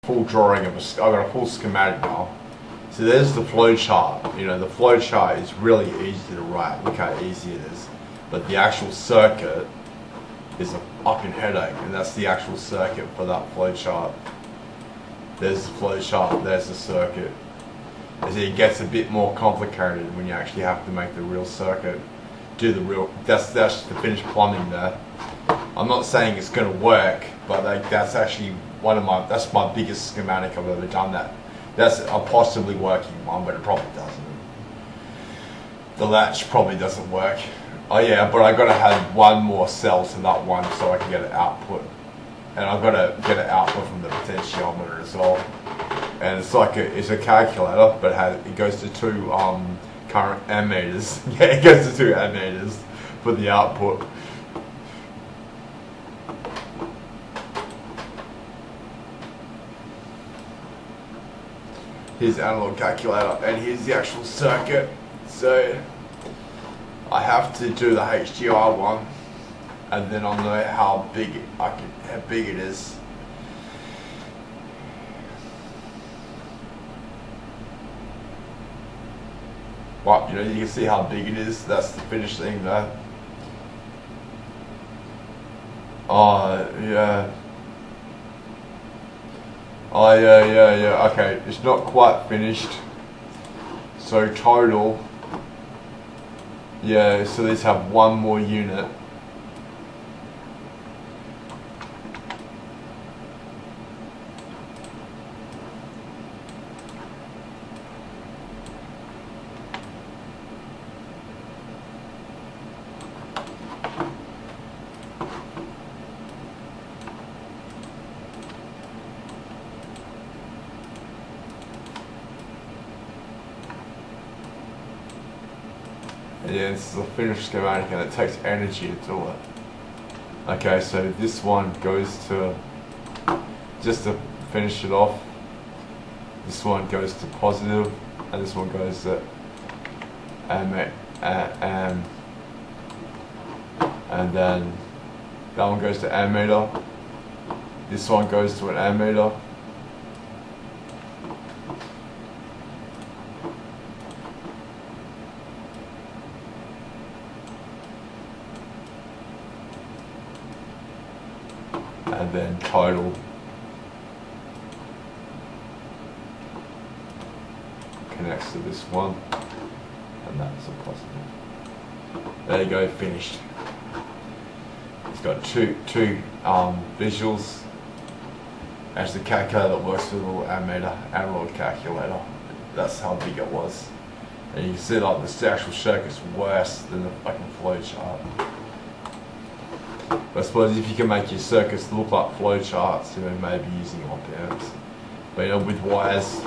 full drawing of I've got a full schematic now. So there's the flow chart. You know, the flow chart is really easy to write. Look how easy it is. But the actual circuit is a fucking headache, and that's the actual circuit for that flow chart. There's the flow chart, there's the circuit. As it gets a bit more complicated when you actually have to make the real circuit. Do the real, that's the finished plumbing there. I'm not saying it's going to work, but like that's actually that's my biggest schematic I've ever done. That's a possibly working one, but it probably doesn't. The latch probably doesn't work. Oh yeah, but I got to have one more cell to that one so I can get an output. And I've got to get an output from the potentiometer as well. And it's like it's a calculator, but it goes to two current ammeters. Yeah, it goes to two ammeters for the output. Here's the analog calculator, and here's the actual circuit. So I have to do the HDR one, and then I'll know how big it is. Well, you know, you can see how big it is. That's the finished thing there. Oh yeah. Oh yeah. Okay, it's not quite finished. So total. Yeah, so let's have one more unit. Yeah, this is a finished schematic and it takes energy to do it. Okay, so this one goes to, just to finish it off, this one goes to positive, and this one goes to and then that one goes to ammeter, this one goes to an ammeter, and then total connects to this one, and that's a positive. There you go, finished. It's got two visuals. As the calculator that works with a little ammeter, analog calculator. That's how big it was. And you can see like the actual circuit's worse than the fucking flow chart. But I suppose if you can make your circuits look like flow charts, you know, maybe using op amps. But you know, with wires,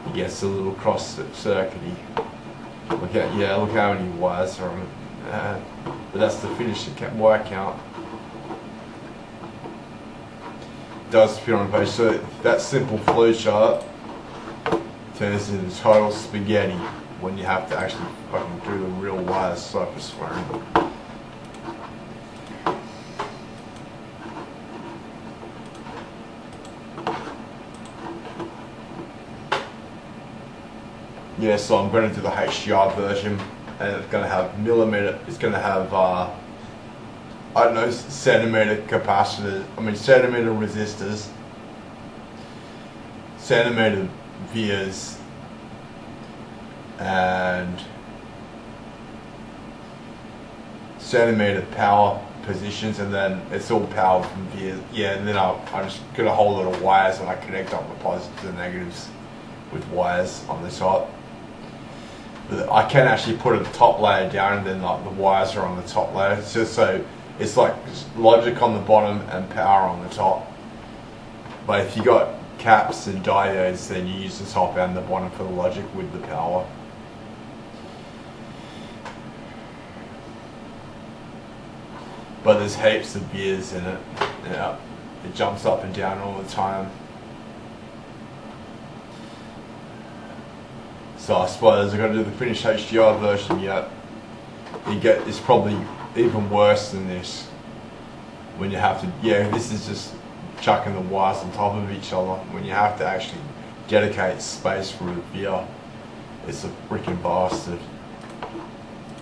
it gets a little cross-circuity. Look how many wires are on it. But that's the finished wire count. It does appear on the page. So that simple flow chart turns into total spaghetti when you have to actually fucking do the real wire surface wiring. Yeah, so I'm going to do the HDR version, and it's going to have millimeter, it's going to have, I don't know, centimeter capacitors, centimeter resistors, centimeter vias, and centimeter power positions, and then it's all power from vias. Yeah, and then I'm just going to hold little wires and I connect up the positives and negatives with wires on the top. I can actually put a top layer down, and then like the wires are on the top layer. So it's like logic on the bottom and power on the top. But if you got caps and diodes, then you use the top and the bottom for the logic with the power. But there's heaps of gears in it. Yeah, it jumps up and down all the time. So I suppose I've got to do the finished HDR version yet. It's probably even worse than this. When you have to, yeah, this is just chucking the wires on top of each other when you have to actually dedicate space for a reveal. It's a freaking bastard.